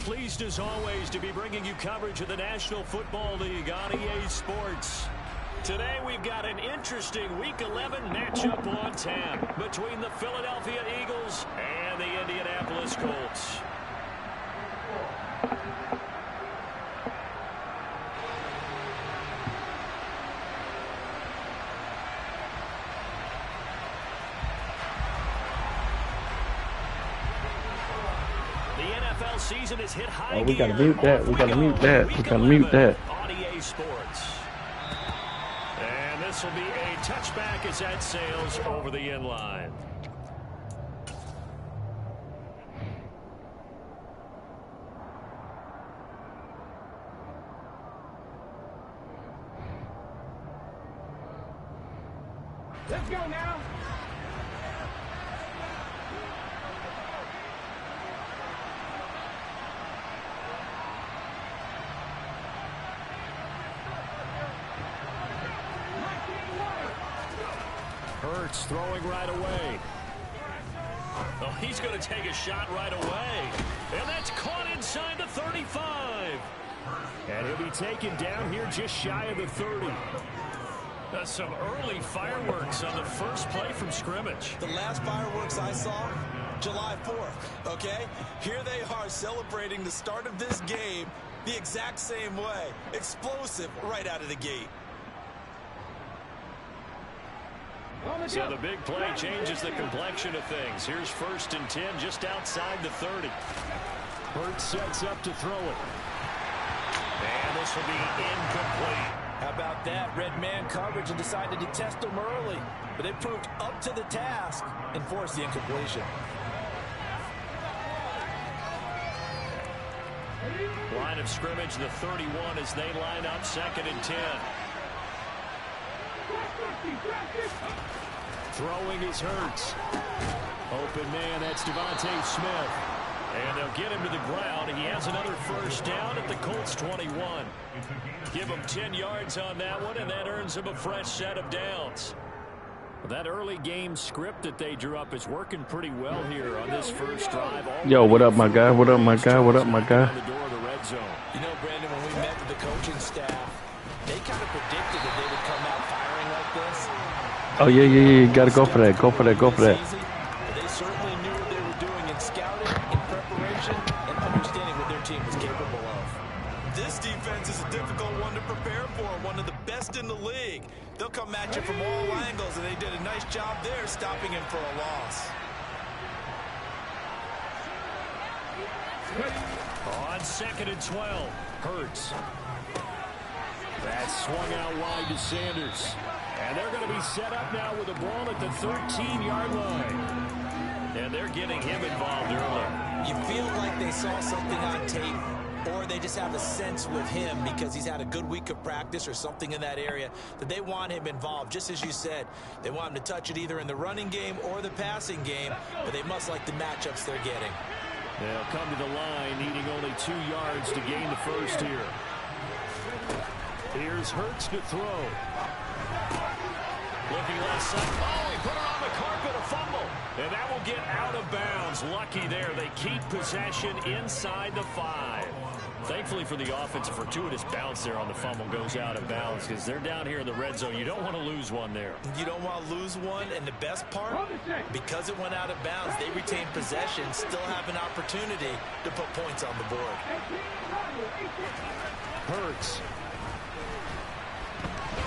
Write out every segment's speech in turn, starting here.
Pleased as always to be bringing you coverage of the National Football League on EA Sports. Today we've got an interesting Week 11 matchup on tap between the Philadelphia Eagles and the Indianapolis Colts. Season is hit high. Oh, we gotta mute that. We gotta mute that. We gotta mute that. On EA Sports. And this will be a touchback as that sails over the end line. Let's go now. Hurts throwing right away. Oh, he's going to take a shot right away. And that's caught inside the 35. And he'll be taken down here just shy of the 30. Some early fireworks on the first play from scrimmage. The last fireworks I saw, July 4th, okay? Here they are celebrating the start of this game the exact same way. Explosive right out of the gate. So the big play changes the complexion of things. Here's 1st and 10 just outside the 30. Hurts sets up to throw it. And this will be incomplete. How about that? Red man coverage and decided to test them early. But they proved up to the task and forced the incompletion. Line of scrimmage, the 31 as they line up 2nd and 10. Throwing is Hurts. Open man, that's Devontae Smith. And they'll get him to the ground. He has another first down at the Colts 21. Give him 10 yards on that one, and that earns him a fresh set of downs. That early game script that they drew up is working pretty well here on this first drive. Yo, what up, my guy? What up, my guy? What up, my guy? You know, Brandon, when we met with the coaching staff, they kind of predicted that they would come out firing like this. Oh, yeah. You got to go for that. Go for that. They certainly knew what they were doing in scouting, in preparation, and understanding what their team was capable of. This defense is a difficult one to prepare for, one of the best in the league. They'll come at you from all angles, and they did a nice job there stopping him for a loss. On 2nd and 12, Hurts. That's swung out wide to Sanders. And they're going to be set up now with the ball at the 13-yard line. And they're getting him involved early. You feel like they saw something on tape, or they just have a sense with him because he's had a good week of practice or something in that area that they want him involved. Just as you said, they want him to touch it either in the running game or the passing game, but they must like the matchups they're getting. They'll come to the line, needing only 2 yards to gain the first here. Here's Hurts to throw. Looking left side. Oh, he put it on the carpet, a fumble. And that will get out of bounds. Lucky there. They keep possession inside the 5. Thankfully for the offense, a fortuitous bounce there on the fumble goes out of bounds because they're down here in the red zone. You don't want to lose one there. You don't want to lose one, and the best part, because it went out of bounds, they retain possession, still have an opportunity to put points on the board. Hurts.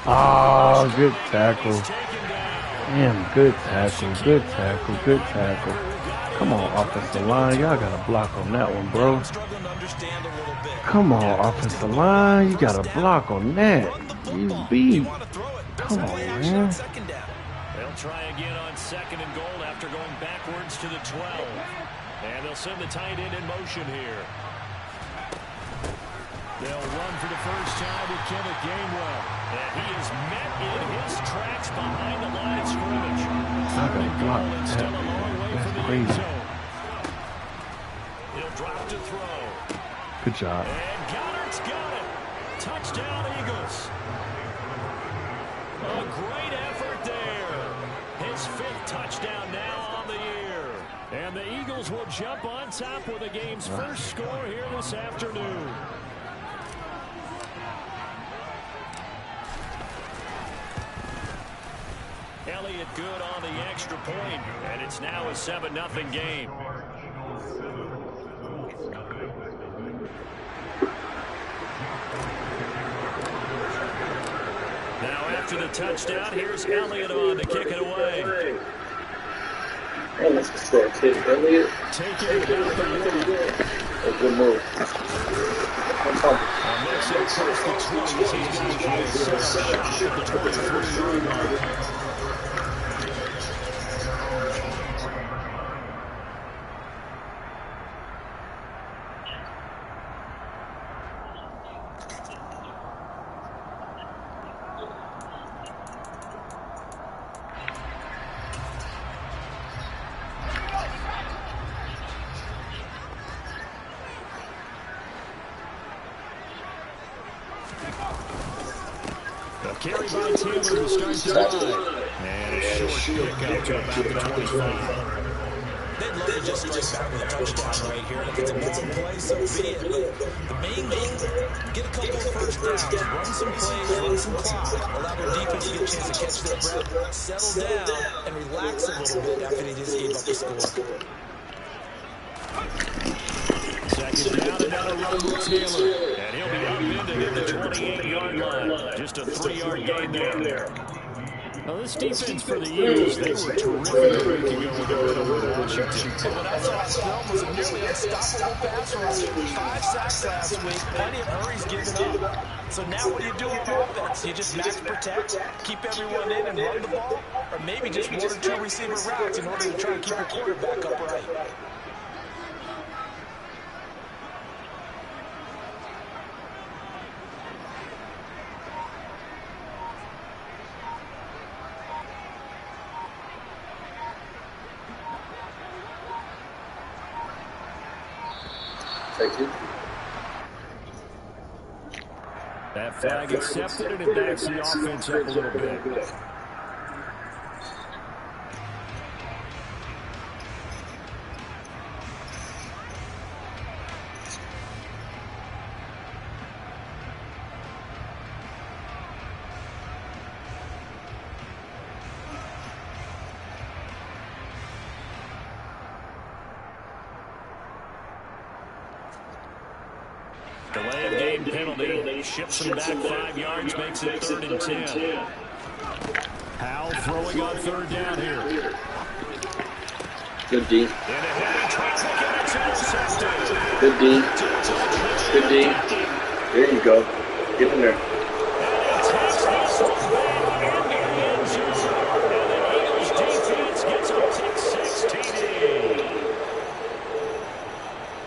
Oh, good tackle. Damn, good tackle. Come on, offensive line. Y'all got to block on that one, bro. Come on, offensive line. You got to block on that. You beat. Come on, man. They'll try again on 2nd and goal after going backwards to the 12. And they'll send the tight end in motion here. They'll run for the first time with Kenneth Gainwell. And he is met in his tracks behind the line of scrimmage. I got to block that. That's crazy. He'll drop to throw. Good job. And Goddard's got it. Touchdown, Eagles. A great effort there. His 5th touchdown now on the year. And the Eagles will jump on top with the game's first score here this afternoon. Elliott good on the extra point, and it's now a 7-0 game. Now after the touchdown, here's Elliott on to kick it away. Man, that's a slow kid. Elliott. Taking it down the middle. A good move. Makes it across the 20s. He's going to get a set shot at the 23-yard line. Carry by Taylor to start the drive. And a short pickup to about the 25. They'd love to just strike back with a touchdown right here. If it's a long play, so be it. But the main thing, get a couple of first downs, run some plays, run some clock, allow their defense to get a chance to catch their breath, settle down, and relax a little bit after they just gave up the score. Second down, another run with Taylor. And he'll be upended at the 28-yard line. Just a 3-yard gain there. Now, this defense for the Eagles, they were terrific a week ago when they went over Washington. What I saw on film was a nearly unstoppable pass rush. 5 sacks last week, plenty of hurries given up. So now what do you do with offense? You just max protect, keep everyone in and run the ball, or maybe just 1 or 2 receiver routes in order to try and keep your quarterback upright. Thank you. That flag accepted, and it backs the offense up a little bit. Delay of game penalty. Ships them back 5 yards, makes it 3rd and 10. Howell throwing on 3rd down here. Good D. And a heavy traffic, and it's intercepted. Good D. Good D. There you go. Get in there. And he takes this one back into the end zone. And the Eagles defense gets a pick 6 TD.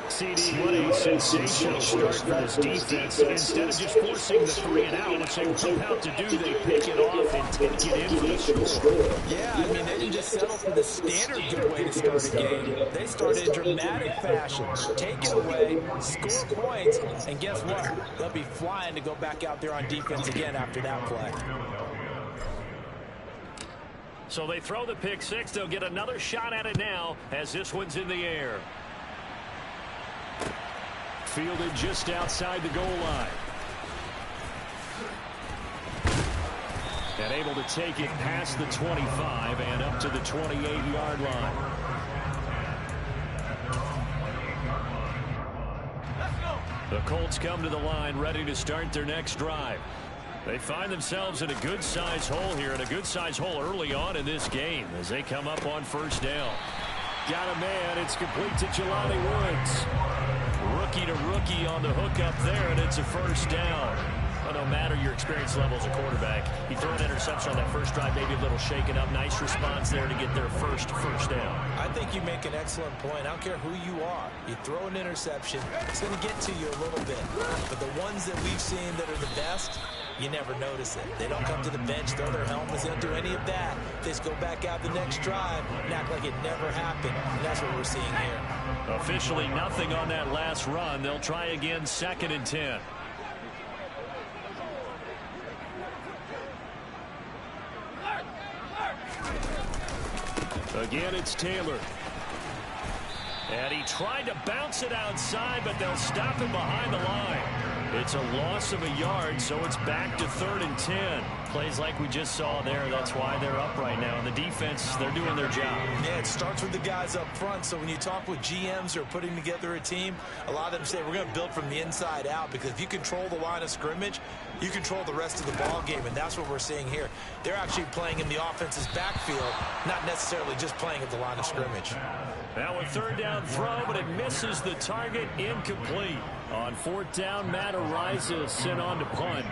CD, what a sensational start for this defense. Instead of just forcing the 3-and-out, which they were about to do, they pick it off and take it in for the score. Yeah, I mean, they didn't just settle for the standard good way to start a game. They started in dramatic fashion. Take it away, score points, and guess what? They'll be flying to go back out there on defense again after that play. So they throw the pick 6. They'll get another shot at it now as this one's in the air. Fielded just outside the goal line. And able to take it past the 25 and up to the 28-yard line. The Colts come to the line ready to start their next drive. They find themselves in a good-sized hole here, and a good-sized hole early on in this game as they come up on 1st down. Got a man. It's complete to Jelani Woods. Rookie to rookie on the hook up there, and it's a 1st down. Well, no matter your experience level as a quarterback, you throw an interception on that first drive, maybe a little shaken up. Nice response there to get their first down. I think you make an excellent point. I don't care who you are. You throw an interception, it's going to get to you a little bit. But the ones that we've seen that are the best, you never notice it. They don't come to the bench, throw their helmets, they don't do any of that. They just go back out the next drive and act like it never happened. And that's what we're seeing here. Officially nothing on that last run. They'll try again 2nd and 10. Again, it's Taylor. And he tried to bounce it outside, but they'll stop him behind the line. It's a loss of a yard, so it's back to 3rd and 10. Plays like we just saw there. That's why they're up right now. And the defense, they're doing their job. Yeah, it starts with the guys up front. So when you talk with GMs who are putting together a team, a lot of them say we're going to build from the inside out, because if you control the line of scrimmage, you control the rest of the ball game, and that's what we're seeing here. They're actually playing in the offense's backfield, not necessarily just playing at the line of scrimmage. Now a 3rd down throw, but it misses the target, incomplete. On 4th down, Matt Araiza sent on to punt.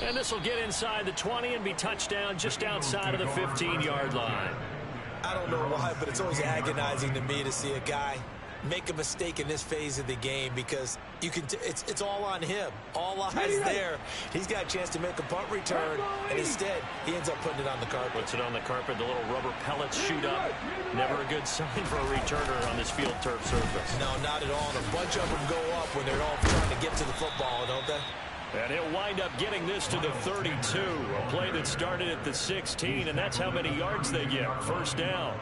And this will get inside the 20 and be touchdown just outside of the 15-yard line. I don't know why, but it's always agonizing to me to see a guy make a mistake in this phase of the game, because you can it's all on him. All eyes there. He's got a chance to make a punt return, and instead he ends up putting it on the carpet. Puts it on the carpet. The little rubber pellets shoot up. Never a good sign for a returner on this field turf surface. No, not at all. And a bunch of them go up when they're all trying to get to the football, don't they? And he'll wind up getting this to the 32. A play that started at the 16, and that's how many yards they get. 1st down.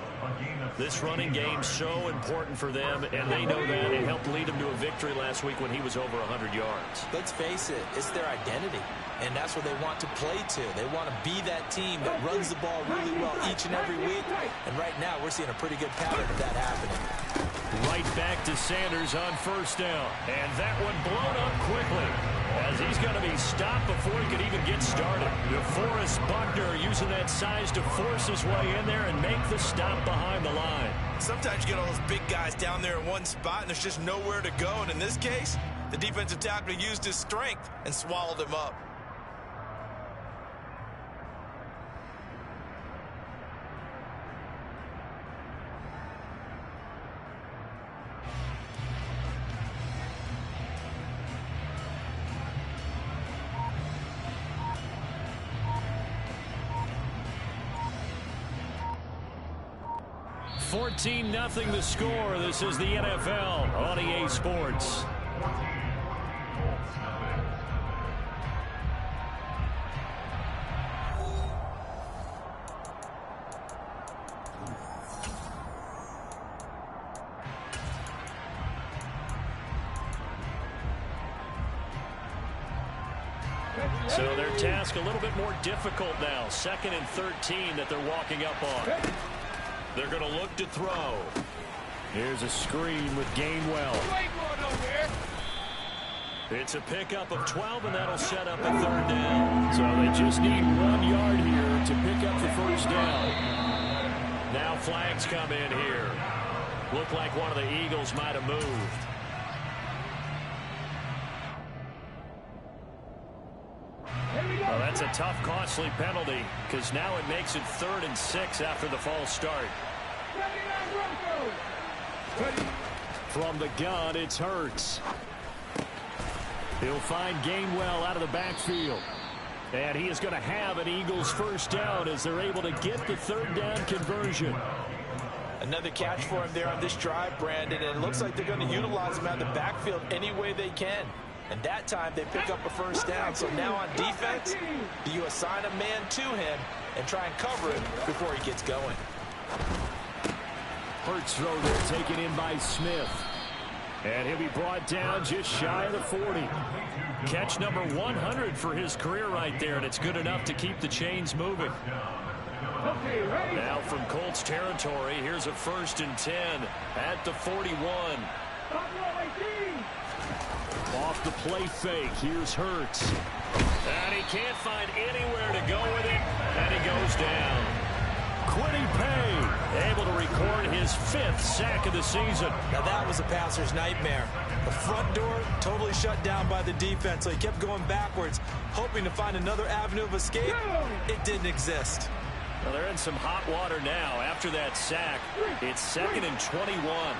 This running game's so important for them, and they know that. It helped lead them to a victory last week when he was over 100 yards. Let's face it, it's their identity, and that's what they want to play to. They want to be that team that runs the ball really well each and every week, and right now we're seeing a pretty good pattern of that happening. Right back to Sanders on 1st down, and that one blown up quickly, as he's going to be stopped before he could even get started. DeForest Buckner using that size to force his way in there and make the stop behind the line. Sometimes you get all those big guys down there in one spot and there's just nowhere to go, and in this case, the defensive tackle used his strength and swallowed him up. $14-0 the score. This is the NFL on EA Sports. So their task a little bit more difficult now. 2nd and 13 that they're walking up on. They're going to look to throw. Here's a screen with Gainwell. It's a pickup of 12, and that'll set up a 3rd down. So they just need 1 yard here to pick up the 1st down. Now flags come in here. Looked like one of the Eagles might have moved. Well, that's a tough, costly penalty, because now it makes it 3rd and 6 after the false start. From the gun, it's Hurts. He'll find Gainwell out of the backfield. And he is going to have an Eagles 1st down as they're able to get the 3rd down conversion. Another catch for him there on this drive, Brandon, and it looks like they're going to utilize him out of the backfield any way they can. And that time they pick up a 1st down. So now on defense, do you assign a man to him and try and cover him before he gets going? Hurts throw there taken in by Smith. And he'll be brought down just shy of the 40. Catch number 100 for his career right there, and it's good enough to keep the chains moving. Now from Colts territory, here's a 1st and 10 at the 41. Off the play fake, here's Hurts. And he can't find anywhere to go with it, and he goes down. Kwity Paye able to record his 5th sack of the season. Now that was a passer's nightmare. The front door totally shut down by the defense, so he kept going backwards, hoping to find another avenue of escape. It didn't exist. Well, they're in some hot water now after that sack. It's 2nd and 21.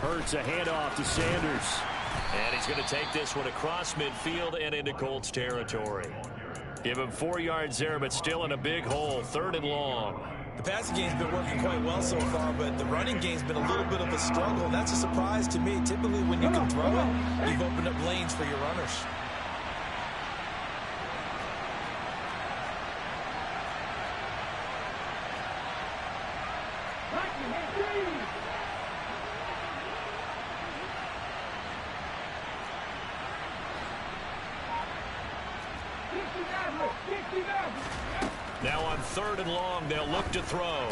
Hurts a handoff to Sanders. And he's going to take this one across midfield and into Colts territory. Give him 4 yards there, but still in a big hole. 3rd and long. The passing game's been working quite well so far, but the running game's been a little bit of a struggle, and that's a surprise to me. Typically, when you can throw it, you've opened up lanes for your runners. Now on 3rd and long, they'll look to throw. All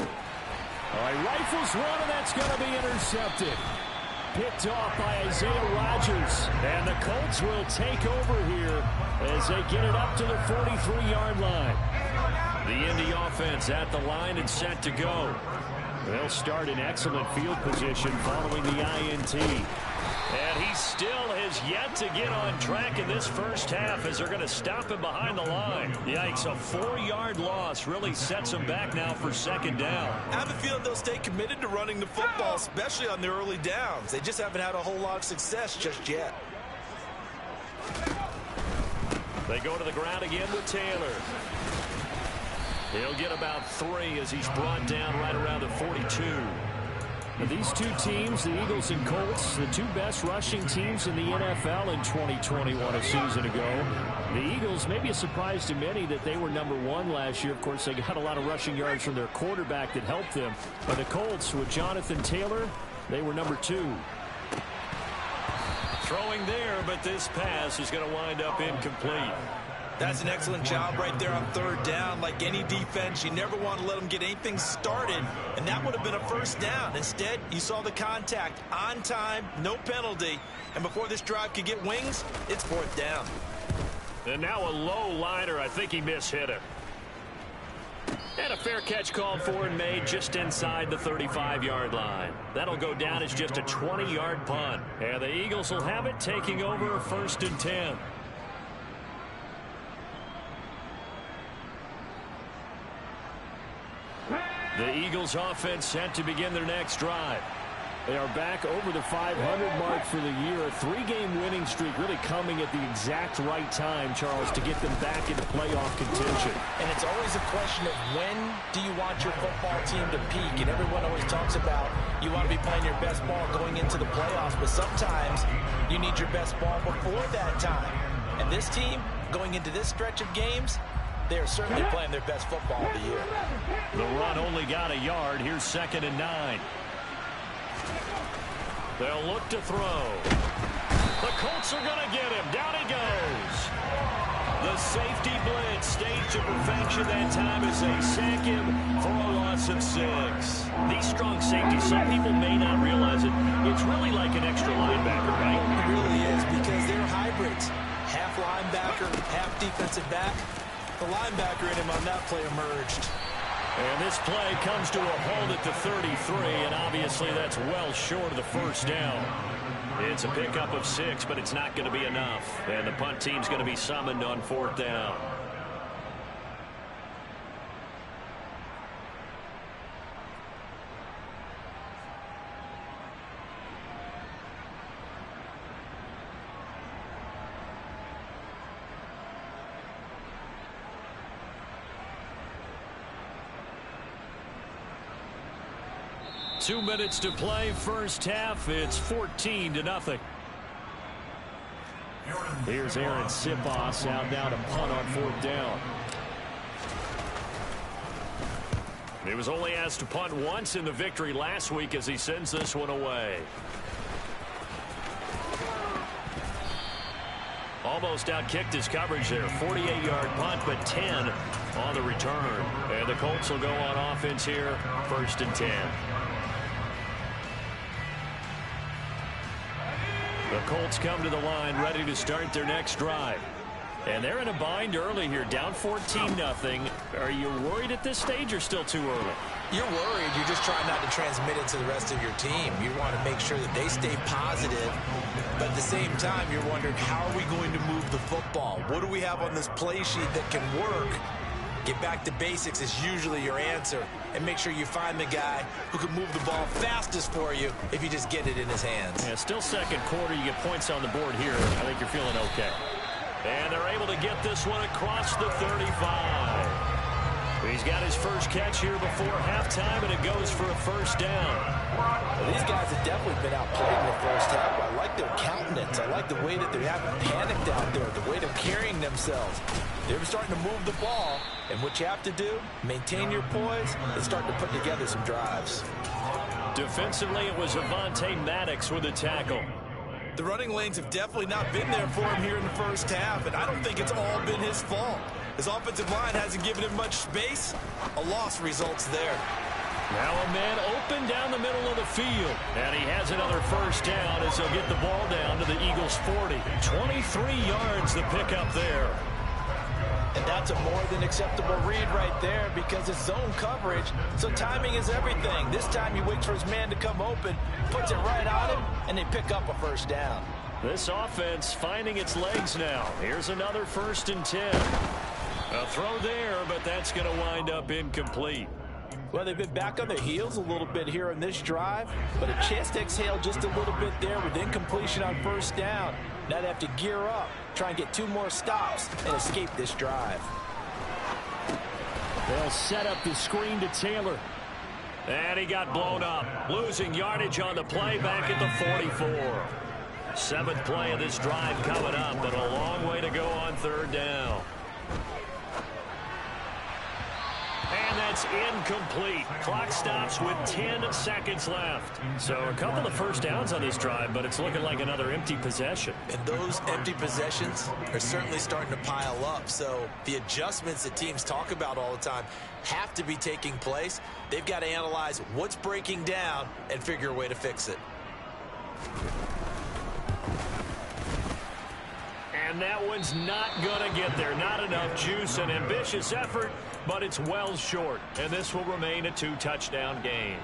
right, rifles one, and that's going to be intercepted. Picked off by Isaiah Rodgers. And the Colts will take over here as they get it up to the 43-yard line. The Indy offense at the line and set to go. They'll start in excellent field position following the INT. And he still has yet to get on track in this first half as they're going to stop him behind the line. Yikes, a 4-yard loss really sets him back now for 2nd down. I have a feeling they'll stay committed to running the football, especially on their early downs. They just haven't had a whole lot of success just yet. They go to the ground again with Taylor. He'll get about 3 as he's brought down right around the 42. Now these two teams, the Eagles and Colts, the two best rushing teams in the NFL in 2021 a season ago. The Eagles, maybe a surprise to many that they were #1 last year. Of course, they got a lot of rushing yards from their quarterback that helped them. But the Colts, with Jonathan Taylor, they were #2. Throwing there, but this pass is going to wind up incomplete. That's an excellent job right there on 3rd down. Like any defense, you never want to let them get anything started, and that would have been a 1st down. Instead, you saw the contact on time, no penalty, and before this drive could get wings, it's 4th down. And now a low liner. I think he mishit it. And a fair catch called for and made just inside the 35-yard line. That'll go down as just a 20-yard punt. And the Eagles will have it, taking over 1st and 10. The Eagles offense set to begin their next drive. They are back over the 500 mark for the year. A 3-game winning streak really coming at the exact right time, Charles, to get them back into playoff contention. And it's always a question of when do you want your football team to peak? And everyone always talks about you want to be playing your best ball going into the playoffs, but sometimes you need your best ball before that time. And this team, going into this stretch of games, they are certainly playing their best football of the year. The run only got a yard. Here's 2nd and 9. They'll look to throw. The Colts are going to get him. Down he goes. The safety blitz staged to perfection that time as they sack him for a loss of 6. These strong safeties, some people may not realize it. It's really like an extra linebacker, right? It really is, because they're hybrids. Half linebacker, half defensive back. The linebacker in him on that play emerged. And this play comes to a halt at the 33, and obviously that's well short of the 1st down. It's a pickup of 6, but it's not going to be enough. And the punt team's going to be summoned on 4th down. Two minutes to play, first half. It's 14-0. Here's Aaron Sipos out now to punt on 4th down. He was only asked to punt once in the victory last week as he sends this one away. Almost outkicked his coverage there. 48-yard punt, but 10 on the return. And the Colts will go on offense here, 1st and 10. The Colts come to the line ready to start their next drive. And they're in a bind early here, down 14-0. Are you worried at this stage or still too early? You're worried. You're just trying not to transmit it to the rest of your team. You want to make sure that they stay positive. But at the same time, you're wondering, how are we going to move the football? What do we have on this play sheet that can work? Get back to basics is usually your answer. And make sure you find the guy who can move the ball fastest for you if you just get it in his hands. Yeah, still 2nd quarter. You get points on the board here. I think you're feeling okay. And they're able to get this one across the 35. He's got his first catch here before halftime, and it goes for a first down. Well, these guys have definitely been outplayed in the first half. I like their countenance. I like the way that they haven't panicked out there, the way they're carrying themselves. They're starting to move the ball, and what you have to do, maintain your poise and start to put together some drives. Defensively, it was Avonte Maddox with a tackle. The running lanes have definitely not been there for him here in the first half, and I don't think it's all been his fault. His offensive line hasn't given him much space. A loss results there. Now a man open down the middle of the field. And he has another first down as he'll get the ball down to the Eagles' 40. 23 yards the pickup there. And that's a more than acceptable read right there because it's zone coverage, so timing is everything. This time he waits for his man to come open, puts it right on him, and they pick up a first down. This offense finding its legs now. Here's another 1st and 10. A throw there, but that's going to wind up incomplete. Well, they've been back on their heels a little bit here on this drive, but a chance to exhale just a little bit there with incompletion on first down. Now they have to gear up, try and get 2 more stops, and escape this drive. They'll set up the screen to Taylor. And he got blown up, losing yardage on the play back at the 44. 7th play of this drive coming up, and a long way to go on 3rd down. And that's incomplete. Clock stops with 10 seconds left. So a couple of first downs on this drive, but it's looking like another empty possession. And those empty possessions are certainly starting to pile up. So the adjustments that teams talk about all the time have to be taking place. They've got to analyze what's breaking down and figure a way to fix it. And that one's not going to get there. Not enough juice. An ambitious effort, but it's well short. And this will remain a 2-touchdown game.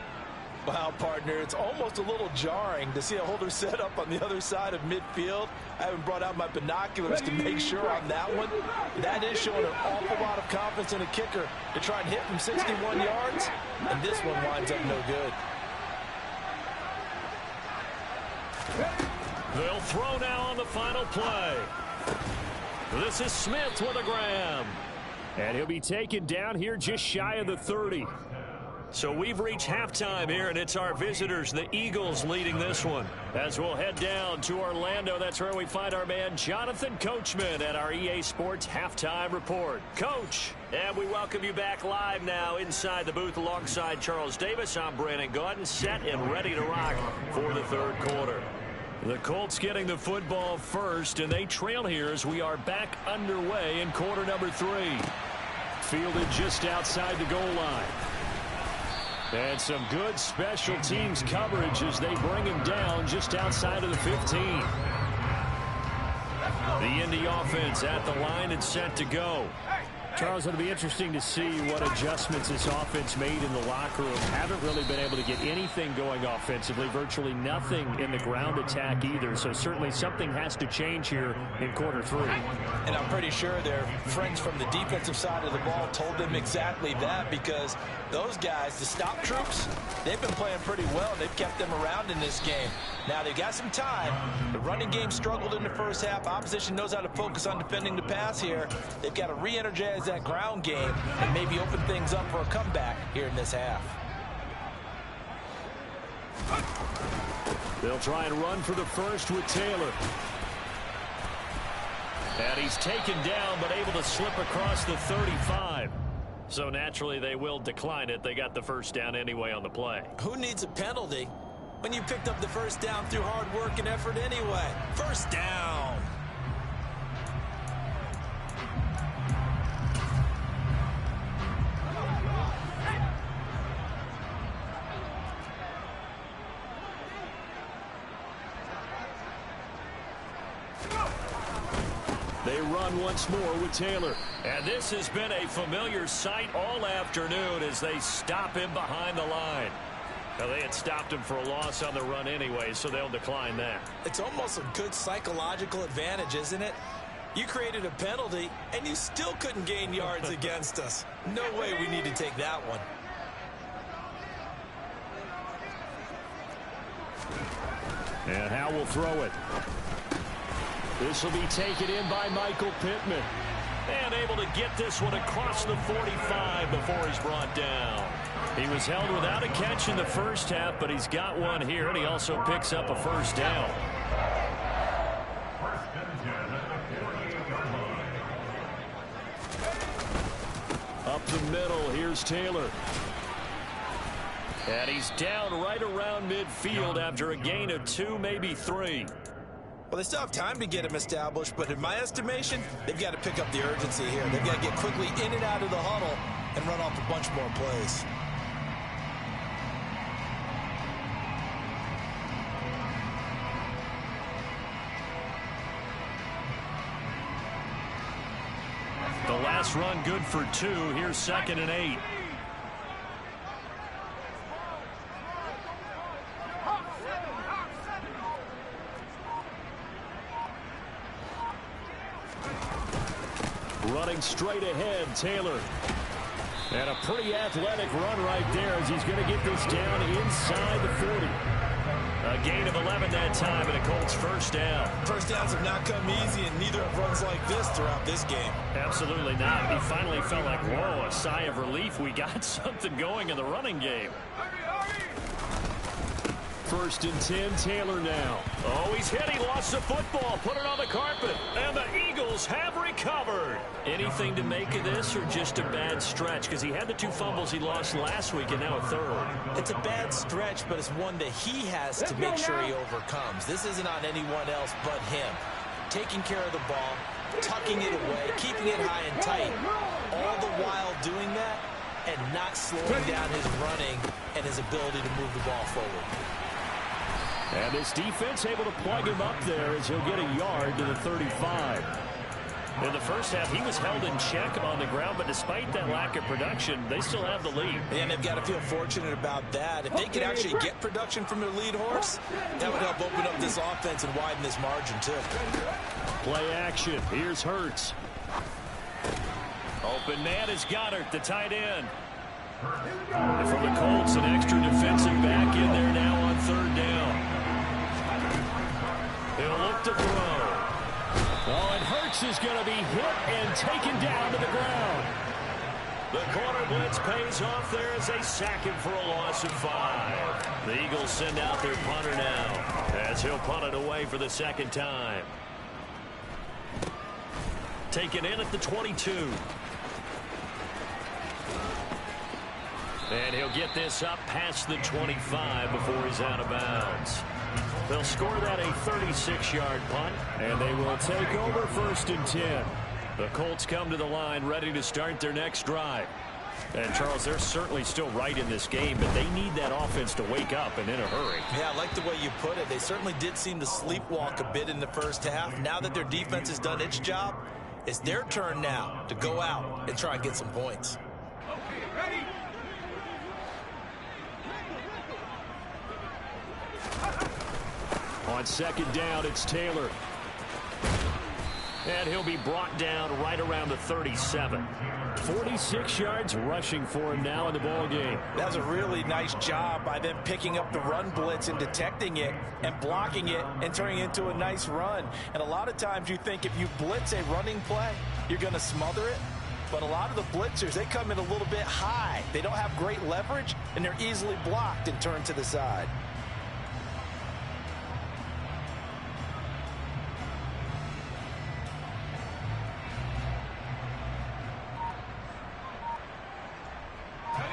Wow, partner, it's almost a little jarring to see a holder set up on the other side of midfield. I haven't brought out my binoculars to make sure on that one. That is showing an awful lot of confidence in a kicker to try and hit from 61 yards. And this one winds up no good. They'll throw now on the final play. This is Smith with a grab. And he'll be taken down here just shy of the 30. So we've reached halftime here, and it's our visitors, the Eagles, leading this one. As we'll head down to Orlando, that's where we find our man Jonathan Coachman at our EA Sports Halftime Report. Coach, and we welcome you back live now inside the booth alongside Charles Davis. I'm Brandon Gaudin, set and ready to rock for the 3rd quarter. The Colts getting the football first, and they trail here as we are back underway in quarter number 3. Fielded just outside the goal line. And some good special teams coverage as they bring him down just outside of the 15. The Indy offense at the line and set to go. Charles, it'll be interesting to see what adjustments this offense made in the locker room. Haven't really been able to get anything going offensively, virtually nothing in the ground attack either. So certainly something has to change here in quarter 3. And I'm pretty sure their friends from the defensive side of the ball told them exactly that, because those guys, the stop troops, they've been playing pretty well. They've kept them around in this game. Now they've got some time. The running game struggled in the first half. Opposition knows how to focus on defending the pass here. They've got to re-energize that ground game and maybe open things up for a comeback here in this half. They'll try and run for the first with Taylor. And he's taken down, but able to slip across the 35. So naturally they will decline it. They got the first down anyway on the play. Who needs a penalty when you picked up the first down through hard work and effort anyway? First down. They run once more with Taylor. And this has been a familiar sight all afternoon as they stop him behind the line. Now, they had stopped him for a loss on the run anyway, so they'll decline that. It's almost a good psychological advantage, isn't it? You created a penalty, and you still couldn't gain yards against us. No way we need to take that one. And Howe will throw it. This will be taken in by Michael Pittman. And able to get this one across the 45 before he's brought down. He was held without a catch in the first half, but he's got one here, and he also picks up a first down. Up the middle, here's Taylor. And he's down right around midfield after a gain of 2, maybe 3. Well, they still have time to get him established, but in my estimation, they've got to pick up the urgency here. They've got to get quickly in and out of the huddle and run off a bunch more plays. The last run good for 2. Here's 2nd and 8. Running straight ahead, Taylor. And a pretty athletic run right there as he's going to get this down inside the 40. A gain of 11 that time, and a Colts first down. First downs have not come easy, and neither have runs like this throughout this game. Absolutely not. He finally felt like, whoa, a sigh of relief. We got something going in the running game. 1st and 10, Taylor now. Oh, he's hit. He lost the football. Put it on the carpet. And the Eagles have recovered. Anything to make of this or just a bad stretch? Because he had the 2 fumbles he lost last week and now a 3rd. It's a bad stretch, but it's one that he has to make sure he overcomes. This isn't on anyone else but him. Taking care of the ball, tucking it away, keeping it high and tight, all the while doing that and not slowing down his running and his ability to move the ball forward. And this defense able to plug him up there as he'll get a yard to the 35. In the first half, he was held in check on the ground, but despite that lack of production, they still have the lead. And they've got to feel fortunate about that. If they could actually get production from their lead horse, that would help open up this offense and widen this margin, too. Play action. Here's Hurts. Open man is Goddard, the tight end. And from the Colts, an extra defensive back in there now on 3rd down. He'll look to throw. Oh, and Hurts is going to be hit and taken down to the ground. The corner blitz pays off there as they sack him for a loss of 5. The Eagles send out their punter now as he'll punt it away for the 2nd time. Taken in at the 22. And he'll get this up past the 25 before he's out of bounds. They'll score that a 36-yard punt, and they will take over 1st and 10. The Colts come to the line ready to start their next drive. And, Charles, they're certainly still right in this game, but they need that offense to wake up and in a hurry. Yeah, I like the way you put it. They certainly did seem to sleepwalk a bit in the first half. Now that their defense has done its job, it's their turn now to go out and try and get some points. On 2nd down, it's Taylor. And he'll be brought down right around the 37. 46 yards rushing for him now in the ball game. That was a really nice job by them picking up the run blitz and detecting it and blocking it and turning it into a nice run. And a lot of times you think if you blitz a running play, you're going to smother it. But a lot of the blitzers, they come in a little bit high. They don't have great leverage, and they're easily blocked and turned to the side.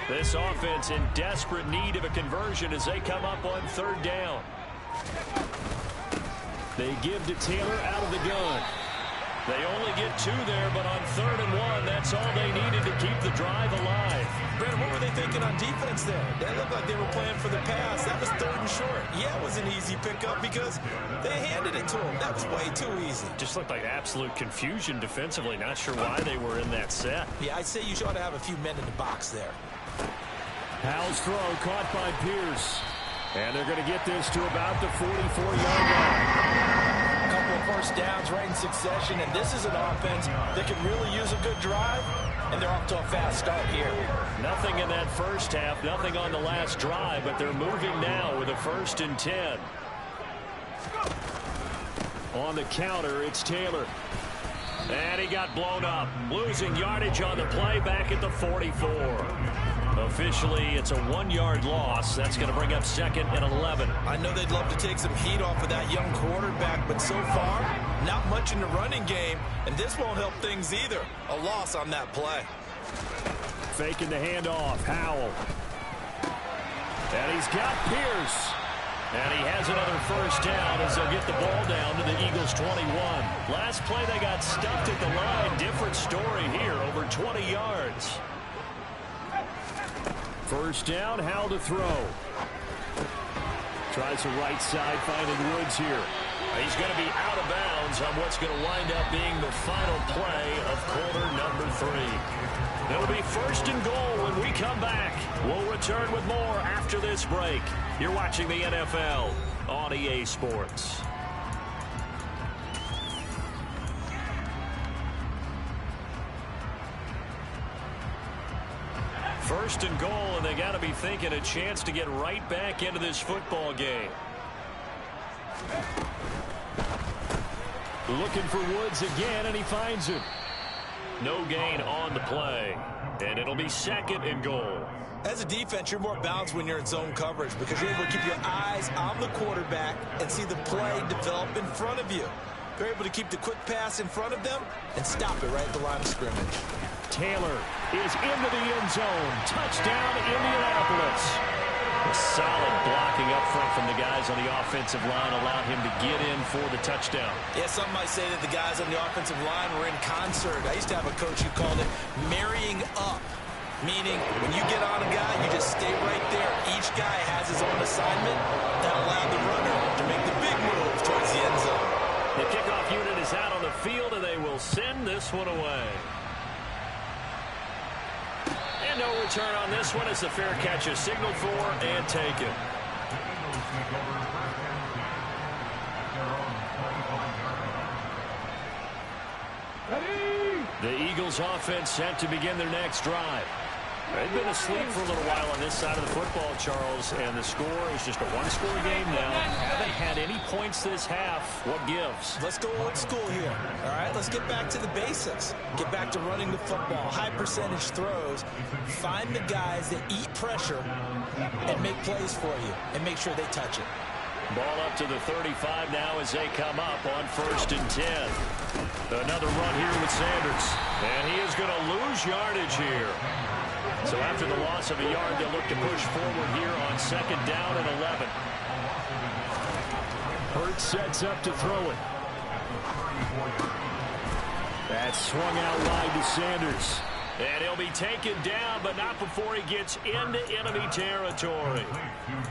This offense in desperate need of a conversion as they come up on 3rd down. They give to Taylor out of the gun. They only get 2 there, but on 3rd and 1, that's all they needed to keep the drive alive. Brandon, what were they thinking on defense there? They looked like they were playing for the pass. That was 3rd and short. Yeah, it was an easy pickup because they handed it to them. That was way too easy. Just looked like absolute confusion defensively. Not sure why they were in that set. Yeah, I'd say you ought to have a few men in the box there. Howell's throw caught by Pierce. And they're going to get this to about the 44-yard line. A couple of first downs right in succession, and this is an offense that can really use a good drive, and they're off to a fast start here. Nothing in that first half, nothing on the last drive, but they're moving now with a 1st and 10. On the counter, it's Taylor. And he got blown up. Losing yardage on the play back at the 44. Officially, it's a 1-yard loss. That's going to bring up 2nd and 11. I know they'd love to take some heat off of that young quarterback, but so far, not much in the running game, and this won't help things either. A loss on that play. Faking the handoff. Howell. And he's got Pierce. And he has another first down as they'll get the ball down to the Eagles 21. Last play they got stuffed at the line. Different story here, over 20 yards. First down, Howell to throw. Tries the right side, finding Woods here. He's going to be out of bounds on what's going to wind up being the final play of quarter number 3. It'll be 1st and goal when we come back. We'll return with more after this break. You're watching the NFL on EA Sports. First and goal, and they got to be thinking a chance to get right back into this football game. Looking for Woods again, and he finds it. No gain on the play, and it'll be 2nd and goal. As a defense, you're more balanced when you're in zone coverage because you're able to keep your eyes on the quarterback and see the play develop in front of you. You're able to keep the quick pass in front of them and stop it right at the line of scrimmage. Taylor is into the end zone. Touchdown, Indianapolis. A solid blocking up front from the guys on the offensive line allowed him to get in for the touchdown. Yeah, some might say that the guys on the offensive line were in concert. I used to have a coach who called it marrying up, meaning when you get on a guy, you just stay right there. Each guy has his own assignment that allowed the runner to make the big move towards the end zone. The kickoff unit is out on the field, and they will send this one away. And no return on this one as the fair catch is signaled for and taken. The Eagles offense set to begin their next drive. They've been asleep for a little while on this side of the football, Charles, and the score is just a one-score game now. Haven't had any points this half. What gives? Let's go old school here. All right, let's get back to the basics. Get back to running the football, high percentage throws. Find the guys that eat pressure and make plays for you and make sure they touch it. Ball up to the 35 now as they come up on 1st and 10. Another run here with Sanders. And he is going to lose yardage here. So after the loss of a yard, they'll look to push forward here on 2nd down and 11. Hurts sets up to throw it. That's swung out wide to Sanders. And he'll be taken down, but not before he gets into enemy territory.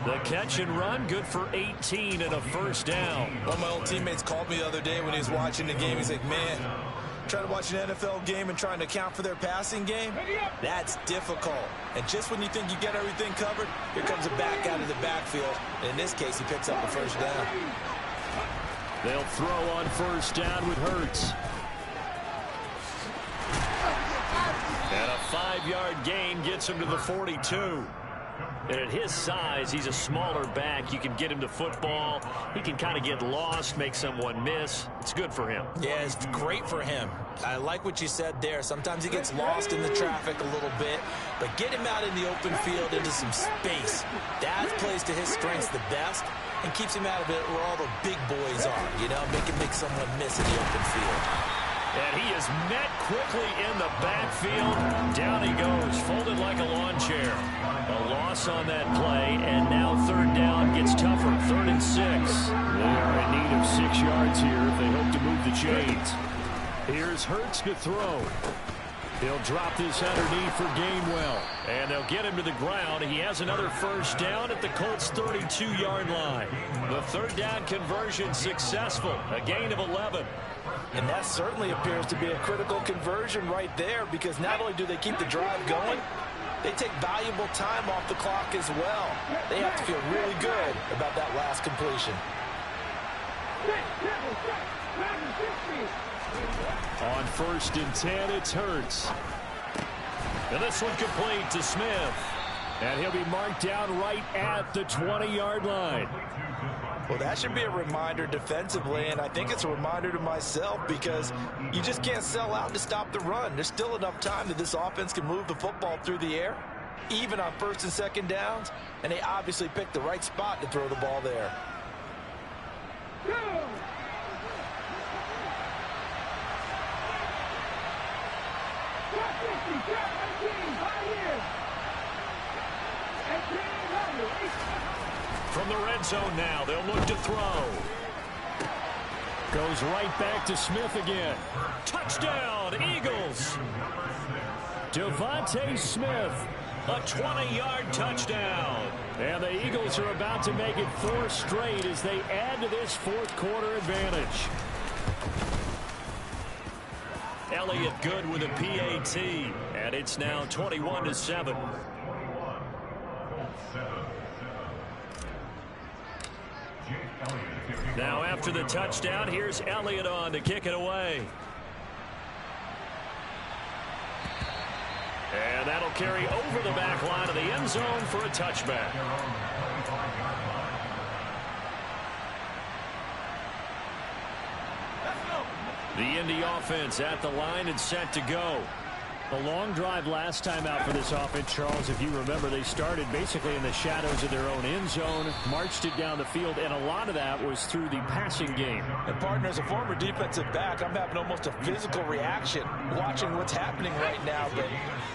The catch and run, good for 18 and a first down. One of my old teammates called me the other day when he was watching the game. He's like, man, trying to watch an NFL game and trying to account for their passing game, that's difficult. And just when you think you get everything covered, here comes a back out of the backfield. And in this case, he picks up the first down. They'll throw on 1st down with Hurts. And a 5-yard gain gets him to the 42. And at his size, he's a smaller back. You can get him to football. He can kind of get lost, make someone miss. It's good for him. Yeah, it's great for him. I like what you said there. Sometimes he gets lost in the traffic a little bit, but get him out in the open field into some space. That plays to his strengths the best and keeps him out of it where all the big boys are, you know, make someone miss in the open field. And he is met quickly in the backfield. Down he goes, folded like a lawn chair. A loss on that play, and now 3rd down gets tougher. 3rd and 6. They are in need of 6 yards here if they hope to move the chains. Here's Hurts to throw. He'll drop this underneath for Gainwell. And they'll get him to the ground. He has another first down at the Colts' 32-yard line. The 3rd down conversion successful. A gain of 11. And that certainly appears to be a critical conversion right there, because not only do they keep the drive going, they take valuable time off the clock as well. They have to feel really good about that last completion. On 1st and 10, it's Hurts. And this one complete to Smith. And he'll be marked down right at the 20-yard line. Well, that should be a reminder defensively, and I think it's a reminder to myself because you just can't sell out to stop the run. There's still enough time that this offense can move the football through the air, even on first and second downs, and they obviously picked the right spot to throw the ball there. From the red zone now, they'll look to throw. Goes right back to Smith again. Touchdown, Eagles. DeVonta Smith, a 20-yard touchdown. And the Eagles are about to make it 4 straight as they add to this fourth quarter advantage. Elliott good with a PAT, and it's now 21-7. Now after the touchdown, here's Elliott on to kick it away. And that'll carry over the back line of the end zone for a touchback. The Indy offense at the line and set to go. A long drive last time out for this offense, Charles. If you remember, they started basically in the shadows of their own end zone, marched it down the field, and a lot of that was through the passing game. And partner, as a former defensive back, I'm having almost a physical reaction watching what's happening right now. But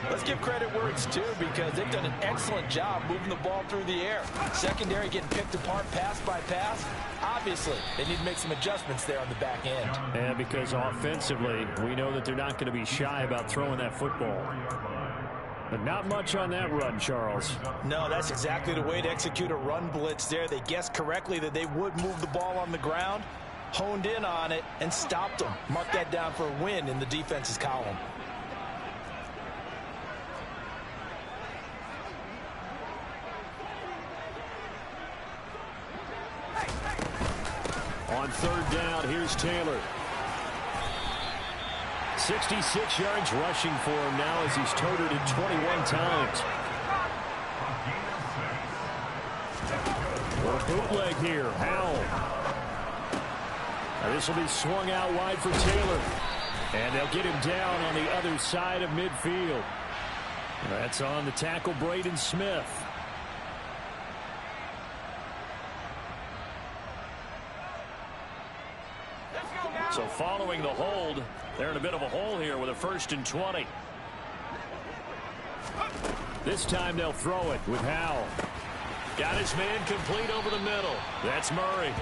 let's give credit where it's due because they've done an excellent job moving the ball through the air. Secondary getting picked apart pass by pass. Obviously, they need to make some adjustments there on the back end. And because offensively, we know that they're not going to be shy about throwing that football. But not much on that run, Charles. No, that's exactly the way to execute a run blitz there. They guessed correctly that they would move the ball on the ground, honed in on it, and stopped them. Mark that down for a win in the defense's column. On third down, here's Taylor. 66 yards rushing for him now as he's toted it 21 times. What a bootleg here. Howell. Now this will be swung out wide for Taylor. And they'll get him down on the other side of midfield. That's on the tackle, Braden Smith. So following the hold, they're in a bit of a hole here with a 1st and 20. This time they'll throw it with Howell. Got his man complete over the middle. That's Murray.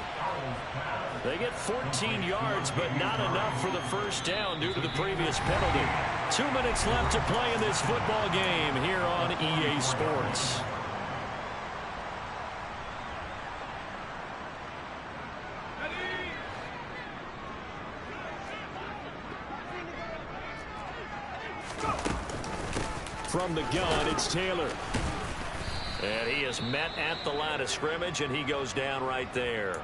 They get 14 yards, but not enough for the first down due to the previous penalty. 2 minutes left to play in this football game here on EA Sports. From the gun, it's Taylor. And he is met at the line of scrimmage, and he goes down right there.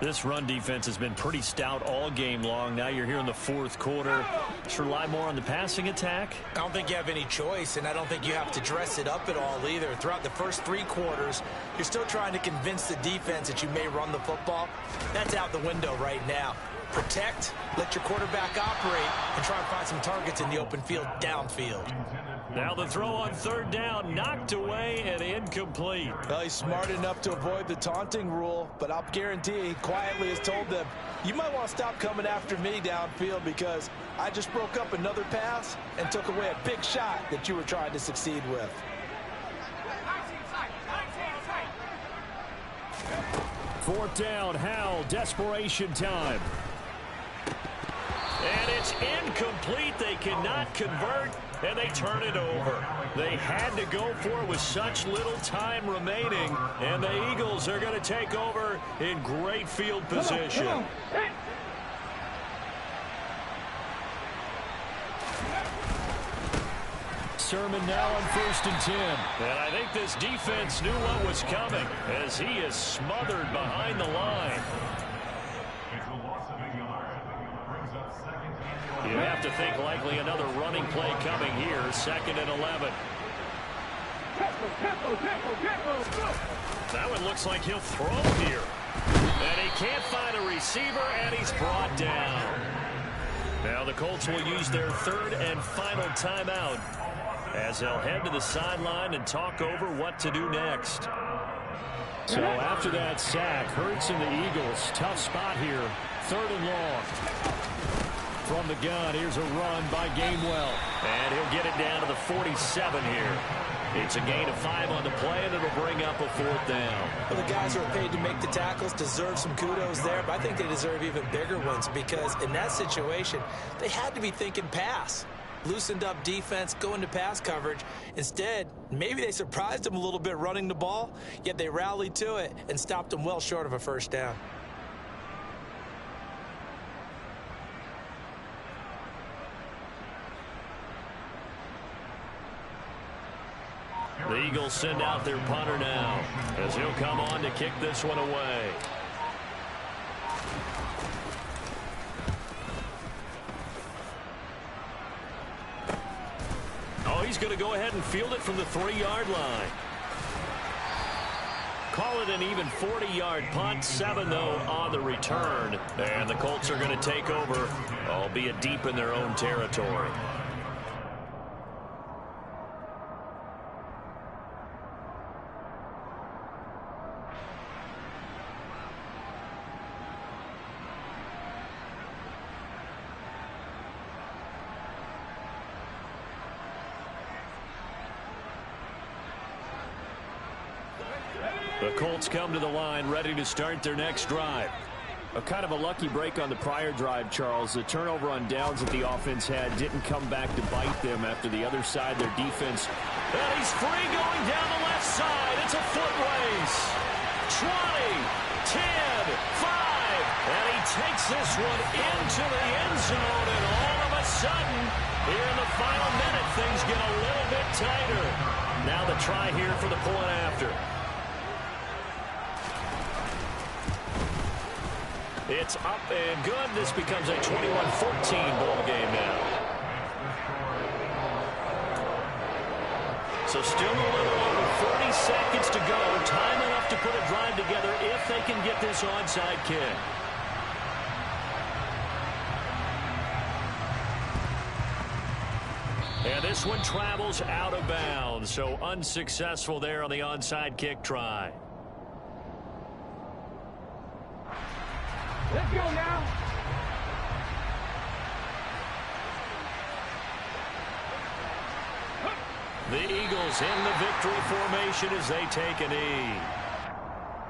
This run defense has been pretty stout all game long. Now you're here in the fourth quarter. Just rely more on the passing attack. I don't think you have any choice, and I don't think you have to dress it up at all either. Throughout the first 3 quarters, you're still trying to convince the defense that you may run the football. That's out the window right now. Protect, let your quarterback operate, and try and find some targets in the open field downfield. Now the throw on third down, knocked away and incomplete. Well, he's smart enough to avoid the taunting rule, but I'll guarantee he quietly has told them, you might want to stop coming after me downfield because I just broke up another pass and took away a big shot that you were trying to succeed with. Fourth down, Howell, desperation time. And it's incomplete. They cannot convert, and they turn it over. They had to go for it with such little time remaining, and the Eagles are going to take over in great field position. Sermon now on 1st and 10. And I think this defense knew what was coming as he is smothered behind the line. You have to think likely another running play coming here. 2nd and 11. That was it looks like he'll throw here. And he can't find a receiver, and he's brought down. Now the Colts will use their third and final timeout as they'll head to the sideline and talk over what to do next. So after that sack, Hurts and the Eagles, tough spot here. 3rd and long. From the gun, here's a run by Gainwell. And he'll get it down to the 47 here. It's a gain of 5 on the play, and it'll bring up a 4th down. Well, the guys who are paid to make the tackles deserve some kudos there, but I think they deserve even bigger ones because in that situation, they had to be thinking pass. Loosened up defense, going to pass coverage. Instead, maybe they surprised them a little bit running the ball, yet they rallied to it and stopped them well short of a 1st down. The Eagles send out their punter now as he'll come on to kick this one away. Oh, he's going to go ahead and field it from the 3-yard line. Call it an even 40-yard punt. 7, though, on the return. And the Colts are going to take over, albeit deep in their own territory. The Colts come to the line ready to start their next drive. A kind of a lucky break on the prior drive, Charles. The turnover on downs that the offense had didn't come back to bite them after the other side, their defense. And he's free going down the left side. It's a foot race. 20, 10, 5. And he takes this one into the end zone. And all of a sudden, here in the final minute, things get a little bit tighter. Now the try here for the point after. It's up and good. This becomes a 21-14 ball game now. So still a little over 40 seconds to go. Time enough to put a drive together if they can get this onside kick. And this one travels out of bounds. So unsuccessful there on the onside kick try. Let's go now. The Eagles in the victory formation as they take a knee.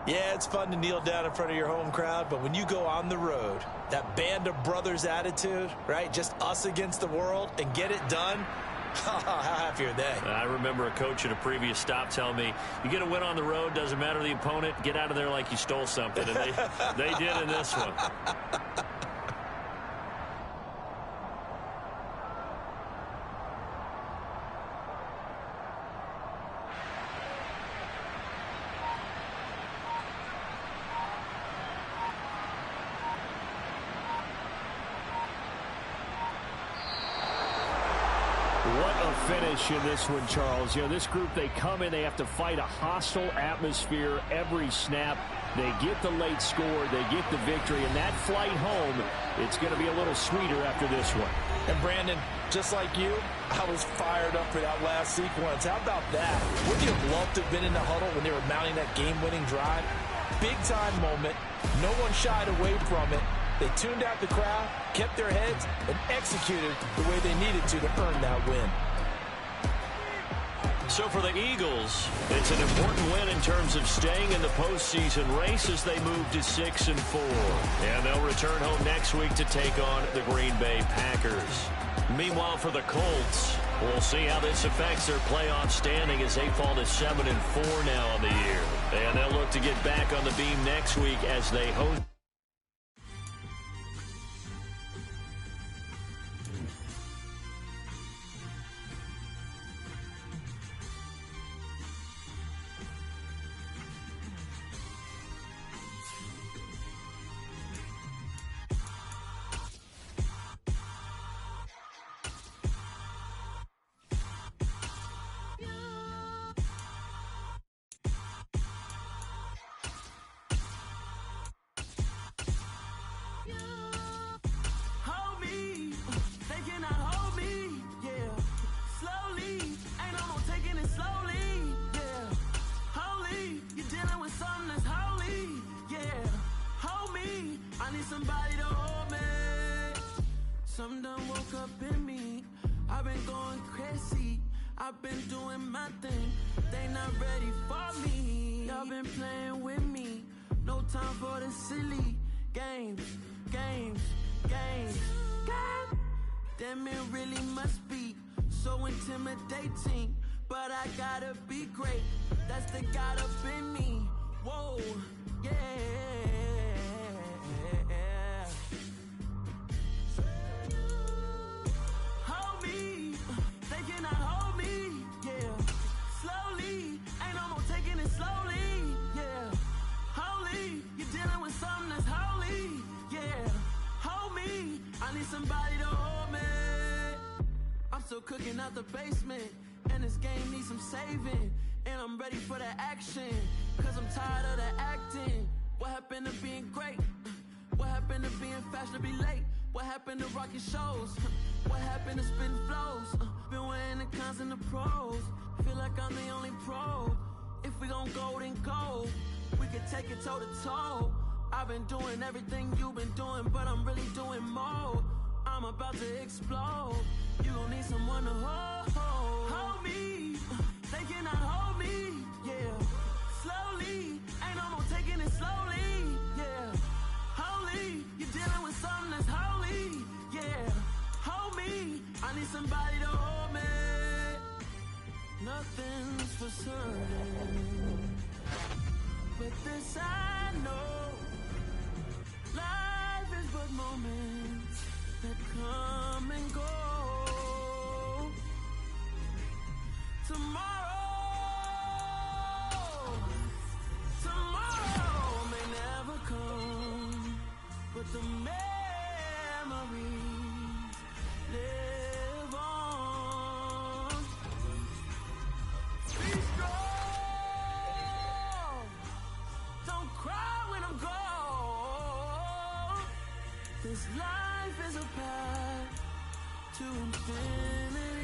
Yeah, it's fun to kneel down in front of your home crowd, but when you go on the road, that band of brothers attitude, right, just us against the world and get it done, how happy are they? I remember a coach at a previous stop telling me, you get a win on the road, doesn't matter the opponent, get out of there like you stole something. And they did in this one. What a finish in this one, Charles. You know, this group, they come in, they have to fight a hostile atmosphere every snap. They get the late score, they get the victory, and that flight home, it's going to be a little sweeter after this one. And Brandon, just like you, I was fired up for that last sequence. How about that? Wouldn't you have loved to have been in the huddle when they were mounting that game-winning drive? Big-time moment. No one shied away from it. They tuned out the crowd, kept their heads, and executed the way they needed to earn that win. So for the Eagles, it's an important win in terms of staying in the postseason race as they move to 6-4. And they'll return home next week to take on the Green Bay Packers. Meanwhile, for the Colts, we'll see how this affects their playoff standing as they fall to 7-4 now on the year. And they'll look to get back on the beam next week as they host. you're dealing with something that's holy. Yeah, hold me. I need somebody to hold me. Something done woke up in me. I've been going crazy. I've been doing my thing. They not ready for me. Y'all been playing with me. No time for the silly games. Damn, it really must be so intimidating. But I gotta be great. That's the God up in me. Whoa, yeah. Hold me. They cannot hold me. Yeah. Slowly. Ain't no more taking it slowly. Yeah. Holy. You're dealing with something that's holy. Yeah. Hold me. I need somebody to hold me. I'm still cooking out the basement. And this game needs some saving. And I'm ready for the action. Cause I'm tired of the acting. What happened to being great? What happened to being fashionably late? What happened to rocking shows? What happened to spitting flows? Been weighing the cons and the pros. Feel like I'm the only pro. If we gon' go, then go. We can take it toe to toe. I've been doing everything you've been doing, but I'm really doing more. I'm about to explode. You gon' need someone to hold me. They cannot hold me. Yeah. Slowly. Ain't no more taking it slowly. Yeah. Holy. You're dealing with something that's holy. Yeah. Hold me. I need somebody to hold me. Nothing's for certain, but this I know. Life is but moments that come and go. Tomorrow may never come, but the memories live on. Be strong, don't cry when I'm gone. This life is a path to infinity.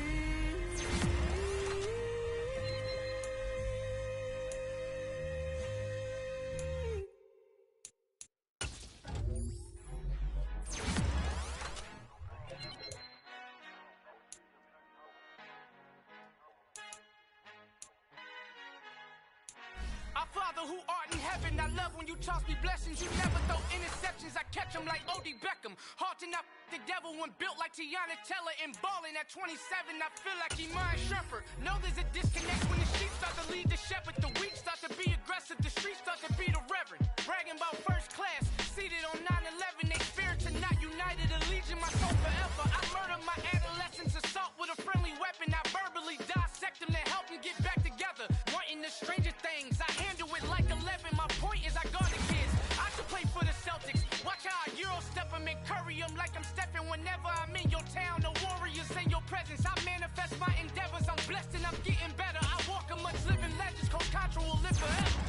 Our Father who art in heaven, I love when you toss me blessings. You never throw interceptions, I catch them like O.D. Beckham. Hard to knock the devil when built like Tiana Teller. And balling at 27, I feel like Iman Shumpert. Know there's a disconnect when the sheep start to lead the shepherd. The weak start to be aggressive, the streets start to be the reverend. Bragging about first class, seated on 9/11. They spirits are not united, a legion, my soul forever. I murdered my adolescence, assault with a friendly weapon. I verbally dissect them to help them get back together. Wanting the stranger things, I handle it like 11. My point is I guard the kids. I should play for the Celtics. Watch how I Euro step them and curry them like I'm stepping. Whenever I'm in your town, the Warriors in your presence. I manifest my endeavors. I'm blessed and I'm getting better. I walk amongst living legends. Coach Contra will live forever.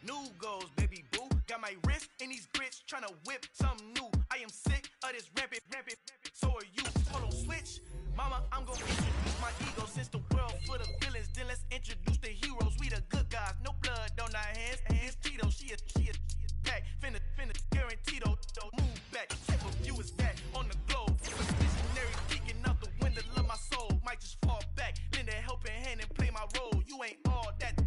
New goals, baby boo. Got my wrist in these grits, tryna whip something new. I am sick of this rampant. So are you. Hold on, switch. Mama, I'm gonna introduce my ego. Since the world full of villains, then let's introduce the heroes. We the good guys, no blood on our hands. Hands Tito, she a pack. Finna guarantee though. Move back. Type of view is that on the globe. It's a visionary peeking out the window of my soul. Might just fall back, lend a helping hand and play my role. You ain't all that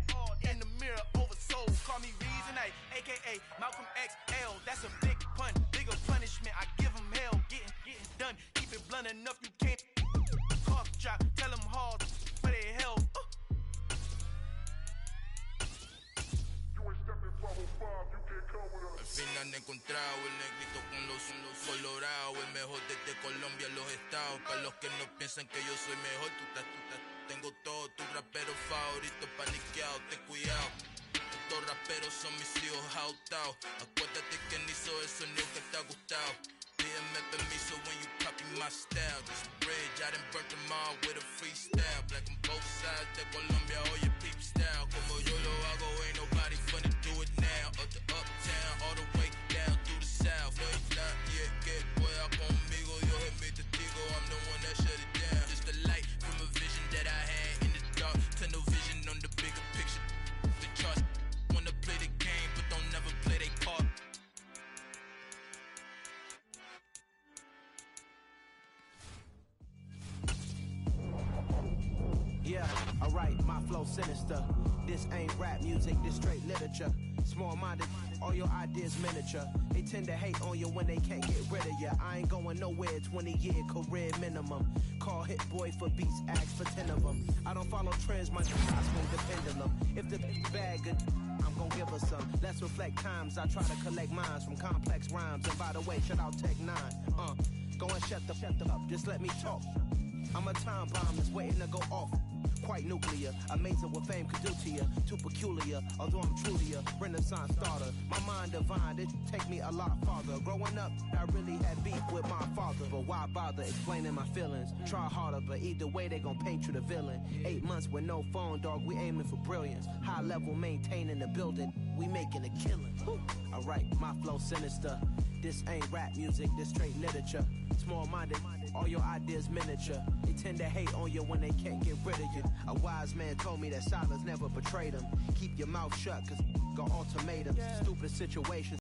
in the mirror oversold. Call me Reason A, aka Malcolm XL. That's a big pun, bigger punishment. I give him hell, getting done. Keep it blunt enough, you can't cough drop. Tell them hard for their hell. Al fin han encontrado el negrito con los colorados, el mejor desde Colombia, los estados. Para los que no piensan que yo soy mejor, tengo todo, tu rapero favorito paniqueado, ten cuidado. Estos raperos son mis hijos jautados. Acuérdate que ni hizo el sonido que te ha gustado. Pídeme permiso when you copy my style. This bridge, I done burnt them all with a freestyle. Black on both sides de Colombia, oye peep style. Como yo lo hago, ain't nobody finna do it now. Up to uptown, all the way my flow sinister. This ain't rap music, this straight literature. Small-minded, all your ideas miniature. They tend to hate on you when they can't get rid of you. I ain't going nowhere, 20-year career minimum. Call Hit Boy for beats, ask for 10 of them. I don't follow trends, my eyes won't depend on them. If the bag good, I'm gon' give her some. Let's reflect times, I try to collect minds from complex rhymes. And by the way, shout out Tech 9. Go and shut the up, just let me talk. I'm a time bomb that's waiting to go off. Quite nuclear, amazing what fame could do to you. Too peculiar, although I'm true to you. Renaissance starter, my mind divine, it take me a lot farther. Growing up, I really had beef with my father. But why bother explaining my feelings? Try harder, but either way they gon' paint you the villain. 8 months with no phone, dog, we aiming for brilliance. High level maintaining the building, we making a killing. Alright, my flow sinister. This ain't rap music, this straight literature. Small-minded, all your ideas miniature. They tend to hate on you when they can't get rid of you. A wise man told me that silence never betrayed him. Keep your mouth shut, cause got ultimatums. Stupid situations